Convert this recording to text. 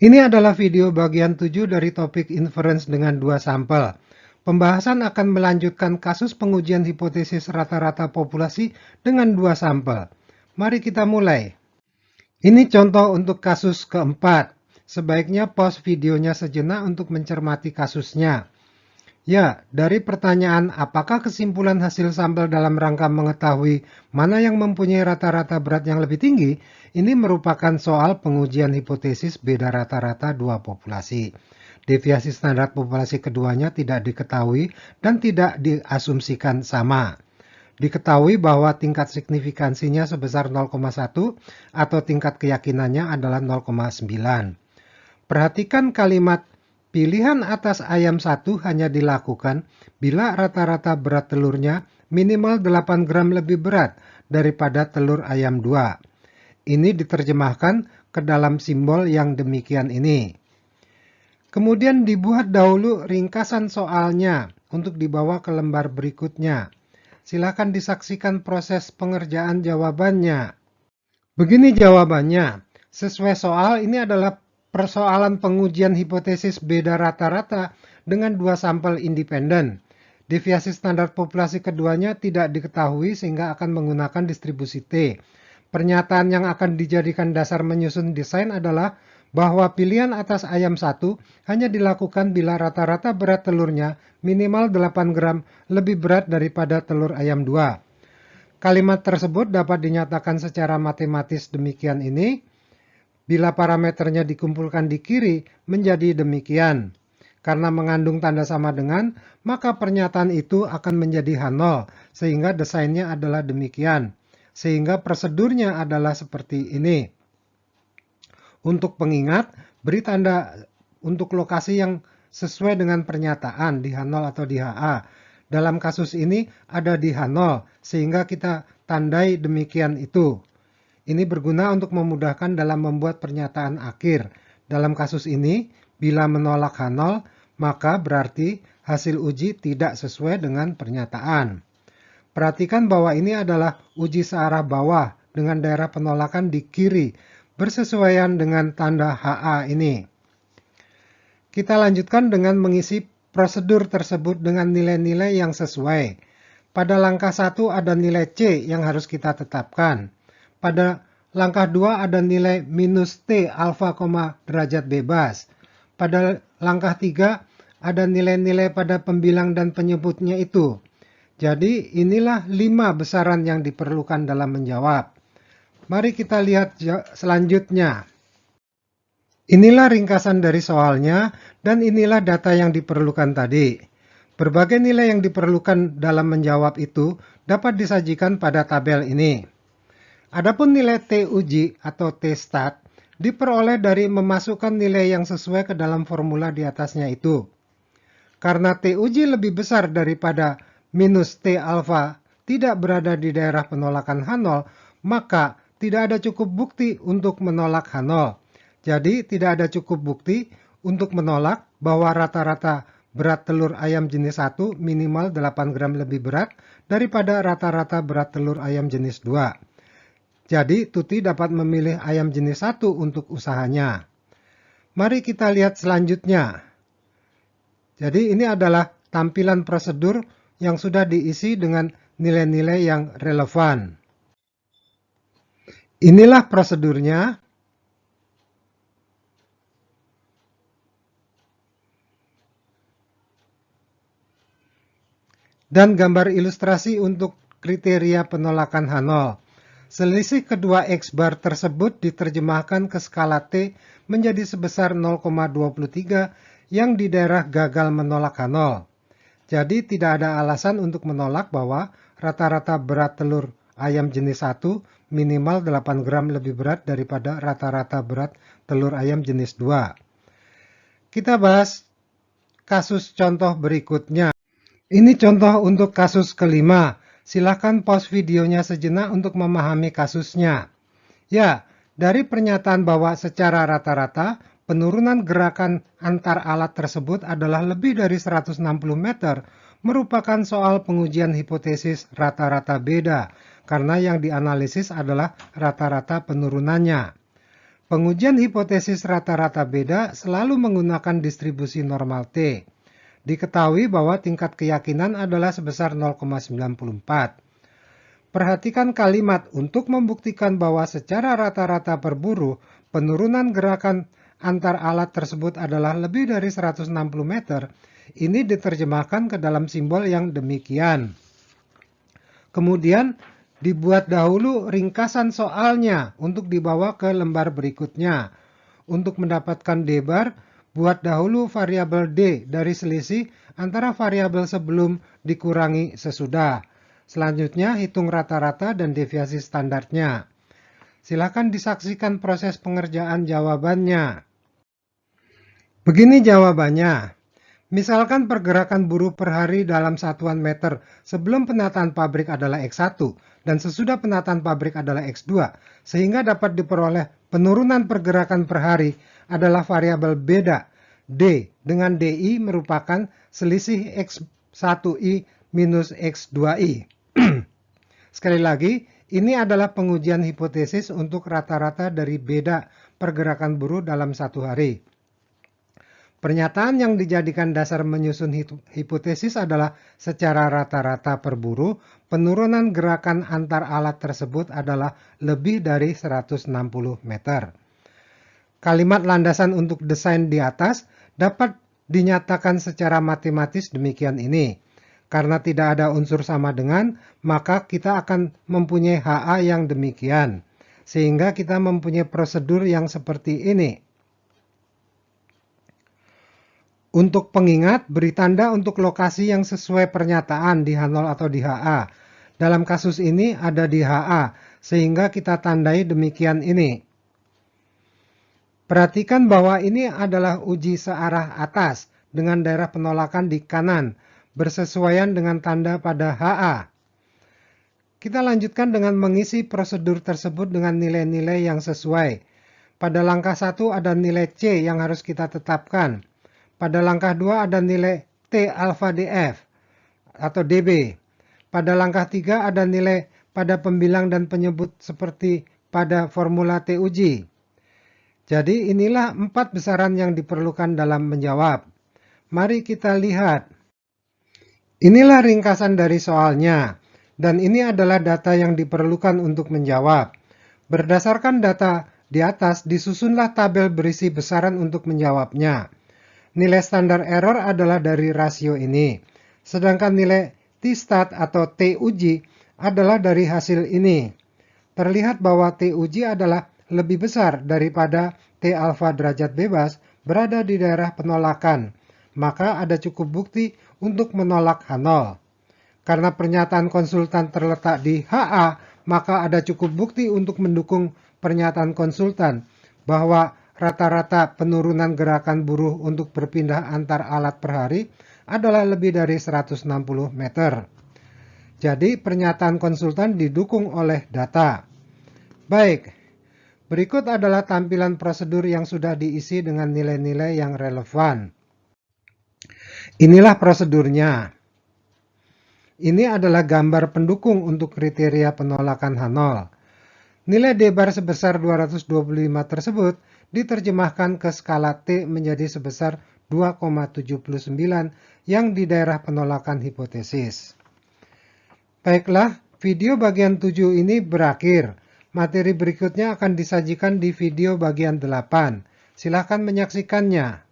Ini adalah video bagian 7 dari topik inference dengan dua sampel. Pembahasan akan melanjutkan kasus pengujian hipotesis rata-rata populasi dengan dua sampel. Mari kita mulai. Ini contoh untuk kasus keempat. Sebaiknya pause videonya sejenak untuk mencermati kasusnya. Ya, dari pertanyaan apakah kesimpulan hasil sampel dalam rangka mengetahui mana yang mempunyai rata-rata berat yang lebih tinggi, ini merupakan soal pengujian hipotesis beda rata-rata dua populasi. Deviasi standar populasi keduanya tidak diketahui dan tidak diasumsikan sama. Diketahui bahwa tingkat signifikansinya sebesar 0,1 atau tingkat keyakinannya adalah 0,9. Perhatikan kalimat pilihan atas ayam 1 hanya dilakukan bila rata-rata berat telurnya minimal 8 gram lebih berat daripada telur ayam 2. Ini diterjemahkan ke dalam simbol yang demikian ini. Kemudian dibuat dahulu ringkasan soalnya untuk dibawa ke lembar berikutnya. Silakan disaksikan proses pengerjaan jawabannya. Begini jawabannya. Sesuai soal, ini adalah persoalan pengujian hipotesis beda rata-rata dengan dua sampel independen. Deviasi standar populasi keduanya tidak diketahui sehingga akan menggunakan distribusi T. Pernyataan yang akan dijadikan dasar menyusun desain adalah bahwa pilihan atas ayam 1 hanya dilakukan bila rata-rata berat telurnya minimal 8 gram lebih berat daripada telur ayam 2. Kalimat tersebut dapat dinyatakan secara matematis demikian ini. Bila parameternya dikumpulkan di kiri menjadi demikian. Karena mengandung tanda sama dengan, maka pernyataan itu akan menjadi H0, sehingga desainnya adalah demikian. Sehingga prosedurnya adalah seperti ini. Untuk pengingat, beri tanda untuk lokasi yang sesuai dengan pernyataan di H0 atau di HA. Dalam kasus ini ada di H0, sehingga kita tandai demikian itu. Ini berguna untuk memudahkan dalam membuat pernyataan akhir. Dalam kasus ini, bila menolak H0, maka berarti hasil uji tidak sesuai dengan pernyataan. Perhatikan bahwa ini adalah uji searah bawah dengan daerah penolakan di kiri, bersesuaian dengan tanda HA ini. Kita lanjutkan dengan mengisi prosedur tersebut dengan nilai-nilai yang sesuai. Pada langkah 1 ada nilai C yang harus kita tetapkan. Pada langkah 2 ada nilai minus T alfa, derajat bebas. Pada langkah 3 ada nilai-nilai pada pembilang dan penyebutnya itu. Jadi inilah 5 besaran yang diperlukan dalam menjawab. Mari kita lihat selanjutnya. Inilah ringkasan dari soalnya dan inilah data yang diperlukan tadi. Berbagai nilai yang diperlukan dalam menjawab itu dapat disajikan pada tabel ini. Adapun nilai T uji atau T stat diperoleh dari memasukkan nilai yang sesuai ke dalam formula di atasnya itu. Karena T uji lebih besar daripada minus T alfa tidak berada di daerah penolakan H0, maka tidak ada cukup bukti untuk menolak H0. Jadi tidak ada cukup bukti untuk menolak bahwa rata-rata berat telur ayam jenis 1 minimal 8 gram lebih berat daripada rata-rata berat telur ayam jenis 2. Jadi Tuti dapat memilih ayam jenis 1 untuk usahanya. Mari kita lihat selanjutnya. Jadi ini adalah tampilan prosedur yang sudah diisi dengan nilai-nilai yang relevan. Inilah prosedurnya. Dan gambar ilustrasi untuk kriteria penolakan H0. Selisih kedua X bar tersebut diterjemahkan ke skala T menjadi sebesar 0,23 yang di daerah gagal menolak H0. Jadi tidak ada alasan untuk menolak bahwa rata-rata berat telur ayam jenis 1 minimal 8 gram lebih berat daripada rata-rata berat telur ayam jenis 2. Kita bahas kasus contoh berikutnya. Ini contoh untuk kasus kelima. Silahkan pause videonya sejenak untuk memahami kasusnya. Ya, dari pernyataan bahwa secara rata-rata penurunan gerakan antar alat tersebut adalah lebih dari 160 meter merupakan soal pengujian hipotesis rata-rata beda karena yang dianalisis adalah rata-rata penurunannya. Pengujian hipotesis rata-rata beda selalu menggunakan distribusi normal T. Diketahui bahwa tingkat keyakinan adalah sebesar 0,94. Perhatikan kalimat untuk membuktikan bahwa secara rata-rata per buruh, penurunan gerakan antar alat tersebut adalah lebih dari 160 meter. Ini diterjemahkan ke dalam simbol yang demikian. Kemudian, dibuat dahulu ringkasan soalnya untuk dibawa ke lembar berikutnya. Untuk mendapatkan D bar, buat dahulu variabel D dari selisih antara variabel sebelum dikurangi sesudah. Selanjutnya, hitung rata-rata dan deviasi standarnya. Silakan disaksikan proses pengerjaan jawabannya. Begini jawabannya. Misalkan pergerakan buruh per hari dalam satuan meter sebelum penataan pabrik adalah X1 dan sesudah penataan pabrik adalah X2, sehingga dapat diperoleh penurunan pergerakan per hari adalah variabel beda D dengan DI merupakan selisih X1I minus X2I. Sekali lagi, ini adalah pengujian hipotesis untuk rata-rata dari beda pergerakan buruh dalam satu hari. Pernyataan yang dijadikan dasar menyusun hipotesis adalah secara rata-rata per buruh, penurunan gerakan antar alat tersebut adalah lebih dari 160 meter. Kalimat landasan untuk desain di atas dapat dinyatakan secara matematis demikian ini. Karena tidak ada unsur sama dengan, maka kita akan mempunyai HA yang demikian. Sehingga kita mempunyai prosedur yang seperti ini. Untuk pengingat, beri tanda untuk lokasi yang sesuai pernyataan di H0 atau di HA. Dalam kasus ini ada di HA, sehingga kita tandai demikian ini. Perhatikan bahwa ini adalah uji searah atas dengan daerah penolakan di kanan, bersesuaian dengan tanda pada HA. Kita lanjutkan dengan mengisi prosedur tersebut dengan nilai-nilai yang sesuai. Pada langkah 1 ada nilai C yang harus kita tetapkan. Pada langkah 2 ada nilai T alfa DF atau DB. Pada langkah 3 ada nilai pada pembilang dan penyebut seperti pada formula T uji. Jadi inilah 4 besaran yang diperlukan dalam menjawab. Mari kita lihat. Inilah ringkasan dari soalnya. Dan ini adalah data yang diperlukan untuk menjawab. Berdasarkan data di atas disusunlah tabel berisi besaran untuk menjawabnya. Nilai standar error adalah dari rasio ini. Sedangkan nilai T-stat atau T uji adalah dari hasil ini. Terlihat bahwa T uji adalah lebih besar daripada T alfa derajat bebas berada di daerah penolakan. Maka ada cukup bukti untuk menolak H0. Karena pernyataan konsultan terletak di HA, maka ada cukup bukti untuk mendukung pernyataan konsultan bahwa rata-rata penurunan gerakan buruh untuk berpindah antar alat per hari adalah lebih dari 160 meter. Jadi pernyataan konsultan didukung oleh data. Baik, berikut adalah tampilan prosedur yang sudah diisi dengan nilai-nilai yang relevan. Inilah prosedurnya. Ini adalah gambar pendukung untuk kriteria penolakan H0. Nilai D bar sebesar 225 tersebut diterjemahkan ke skala T menjadi sebesar 2,79 yang di daerah penolakan hipotesis. Baiklah, video bagian 7 ini berakhir. Materi berikutnya akan disajikan di video bagian 8. Silakan menyaksikannya.